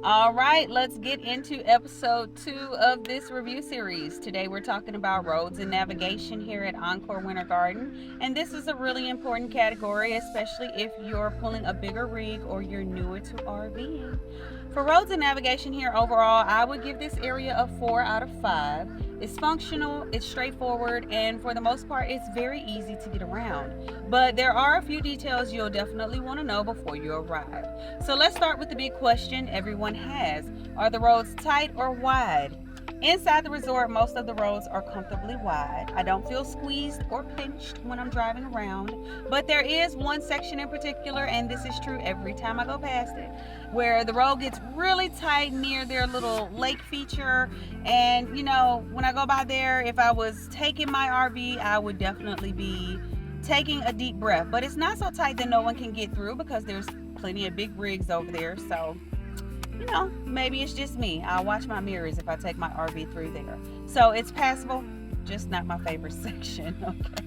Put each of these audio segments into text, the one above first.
All right, let's get into episode 2 of this review series. Today we're talking about roads and navigation here at Encore Winter Garden. And this is a really important category, especially if you're pulling a bigger rig or you're newer to RVing. For roads and navigation here overall, I would give this area a 4 out of 5. It's functional, it's straightforward, and for the most part, it's very easy to get around. But there are a few details you'll definitely want to know before you arrive. So let's start with the big question everyone has. Are the roads tight or wide? Inside the resort, most of the roads are comfortably wide. I don't feel squeezed or pinched when I'm driving around, but there is one section in particular, and this is true every time I go past it, where the road gets really tight near their little lake feature. And when I go by there, if I was taking my RV, I would definitely be taking a deep breath. But it's not so tight that no one can get through because there's plenty of big rigs over there. So maybe it's just me. I'll watch my mirrors if I take my RV through there. So it's passable, just not my favorite section. Okay.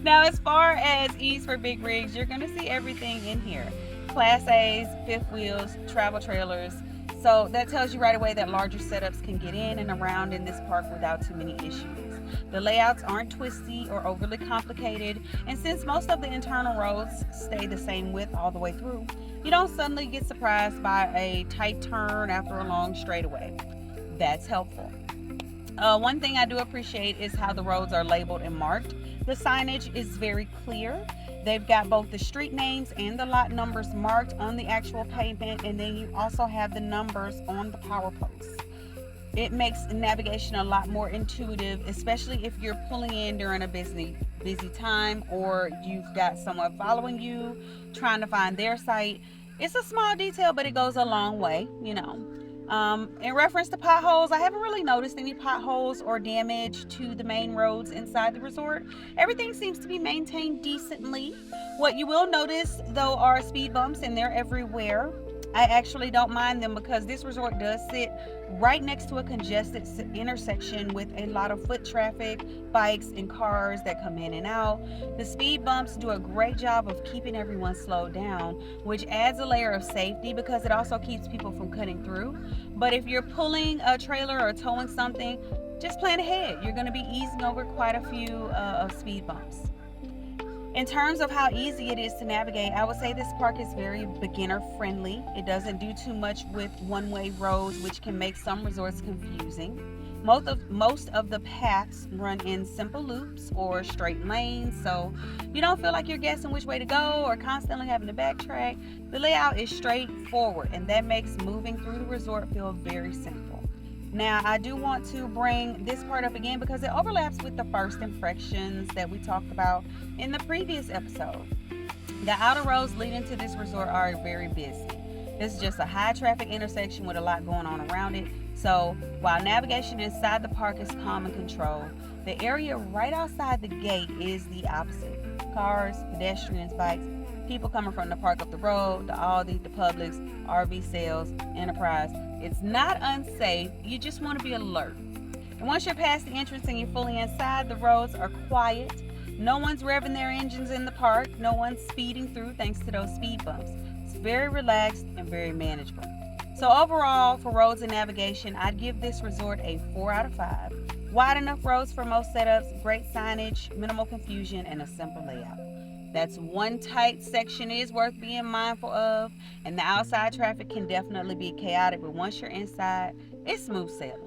Now, as far as ease for big rigs, you're going to see everything in here. Class A's, fifth wheels, travel trailers. So that tells you right away that larger setups can get in and around in this park without too many issues. The layouts aren't twisty or overly complicated, and since most of the internal roads stay the same width all the way through, you don't suddenly get surprised by a tight turn after a long straightaway. That's helpful. One thing I do appreciate is how the roads are labeled and marked. The signage is very clear. They've got both the street names and the lot numbers marked on the actual pavement, and then you also have the numbers on the power posts. It makes navigation a lot more intuitive, especially if you're pulling in during a busy time, or you've got someone following you trying to find their site. It's a small detail, but it goes a long way. In reference to potholes, I haven't really noticed any potholes or damage to the main roads inside the resort. Everything seems to be maintained decently. What you will notice, though, are speed bumps, and they're everywhere. I actually don't mind them because this resort does sit right next to a congested intersection with a lot of foot traffic, bikes, and cars that come in and out. The speed bumps do a great job of keeping everyone slowed down, which adds a layer of safety because it also keeps people from cutting through. But if you're pulling a trailer or towing something, just plan ahead. You're going to be easing over quite a few of speed bumps. In terms of how easy it is to navigate, I would say this park is very beginner friendly. It doesn't do too much with one-way roads, which can make some resorts confusing. Most of the paths run in simple loops or straight lanes, so you don't feel like you're guessing which way to go or constantly having to backtrack. The layout is straightforward, and that makes moving through the resort feel very simple. Now, I do want to bring this part up again because it overlaps with the first impressions that we talked about in the previous episode. The outer roads leading to this resort are very busy. This is just a high traffic intersection with a lot going on around it. So while navigation inside the park is calm and controlled, the area right outside the gate is the opposite. Cars, pedestrians, bikes, people coming from the park up the road, the Aldi, the Publix, RV sales, Enterprise. It's not unsafe, you just want to be alert. And once you're past the entrance and you're fully inside, the roads are quiet. No one's revving their engines in the park. No one's speeding through thanks to those speed bumps. It's very relaxed and very manageable. So overall, for roads and navigation, I'd give this resort a 4 out of 5. Wide enough roads for most setups, great signage, minimal confusion, and a simple layout. That's one tight section is worth being mindful of, and the outside traffic can definitely be chaotic, but once you're inside, it's smooth sailing.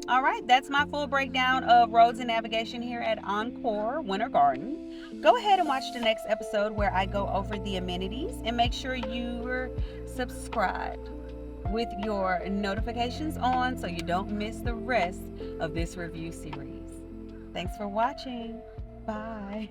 All right, that's my full breakdown of roads and navigation here at Encore Winter Garden. Go ahead and watch the next episode where I go over the amenities, and make sure you're subscribed with your notifications on so you don't miss the rest of this review series. Thanks for watching. Bye.